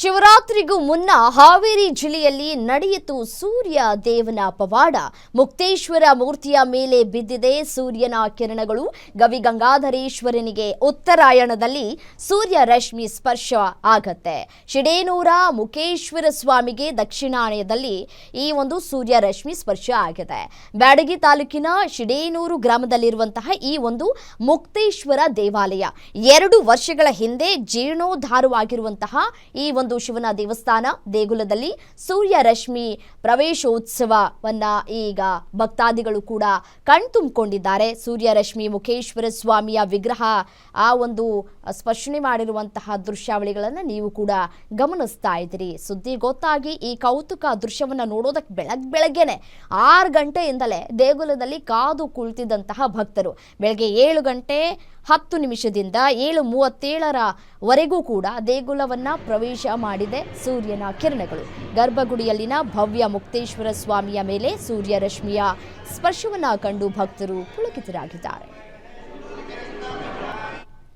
ಶಿವರಾತ್ರಿಗೂ ಮುನ್ನ ಹಾವೇರಿ ಜಿಲ್ಲೆಯಲ್ಲಿ ನಡೆಯಿತು ಸೂರ್ಯ ದೇವನ ಪವಾಡ. ಮುಕ್ತೇಶ್ವರ ಮೂರ್ತಿಯ ಮೇಲೆ ಬಿದ್ದಿದೆ ಸೂರ್ಯನ ಕಿರಣಗಳು. ಗವಿಗಂಗಾಧರೇಶ್ವರನಿಗೆ ಉತ್ತರಾಯಣದಲ್ಲಿ ಸೂರ್ಯ ರಶ್ಮಿ ಸ್ಪರ್ಶ ಆಗತ್ತೆ. ಶಿಡೇನೂರ ಮುಖೇಶ್ವರ ಸ್ವಾಮಿಗೆ ದಕ್ಷಿಣಾಯನದಲ್ಲಿ ಈ ಒಂದು ಸೂರ್ಯ ರಶ್ಮಿ ಸ್ಪರ್ಶ ಆಗಿದೆ. ಬ್ಯಾಡಗಿ ತಾಲೂಕಿನ ಶಿಡೇನೂರು ಗ್ರಾಮದಲ್ಲಿರುವಂತಹ ಈ ಒಂದು ಮುಕ್ತೇಶ್ವರ ದೇವಾಲಯ 2 ವರ್ಷಗಳ ಹಿಂದೆ ಜೀರ್ಣೋದ್ಧಾರವಾಗಿರುವಂತಹ ಈ ಒಂದು ಶಿವನ ದೇವಸ್ಥಾನ ದೇಗುಲದಲ್ಲಿ ಸೂರ್ಯ ರಶ್ಮಿ ಪ್ರವೇಶೋತ್ಸವವನ್ನ ಈಗ ಭಕ್ತಾದಿಗಳು ಕೂಡ ಕಣ್ತುಂಬಿಕೊಂಡಿದ್ದಾರೆ. ಸೂರ್ಯ ರಶ್ಮಿ ಮುಖೇಶ್ವರ ಸ್ವಾಮಿಯ ವಿಗ್ರಹ ಆ ಒಂದು ಸ್ಪರ್ಶನೆ ಮಾಡಿರುವಂತಹ ದೃಶ್ಯಾವಳಿಗಳನ್ನು ನೀವು ಕೂಡ ಗಮನಿಸ್ತಾ ಇದ್ದೀರಿ. ಸುದ್ದಿ ಗೊತ್ತಾಗಿ ಈ ಕೌತುಕ ದೃಶ್ಯವನ್ನು ನೋಡೋದಕ್ಕೆ ಬೆಳಗ್ಗೆನೆ 6 ಗಂಟೆಯಿಂದಲೇ ದೇಗುಲದಲ್ಲಿ ಕಾದು ಕುಳಿತಿದ್ದಂತಹ ಭಕ್ತರು ಬೆಳಗ್ಗೆ 7 ಗಂಟೆ 10 ನಿಮಿಷದಿಂದ 7:37 ಕೂಡ ದೇಗುಲವನ್ನ ಪ್ರವೇಶ ಮಾಡಿದೆ ಸೂರ್ಯನ ಕಿರಣಗಳು. ಗರ್ಭಗುಡಿಯಲ್ಲಿನ ಭವ್ಯ ಮುಕ್ತೇಶ್ವರ ಸ್ವಾಮಿಯ ಮೇಲೆ ಸೂರ್ಯ ರಶ್ಮಿಯ ಸ್ಪರ್ಶವನ್ನ ಕಂಡು ಭಕ್ತರು ಪುಳಕಿತರಾಗಿದ್ದಾರೆ.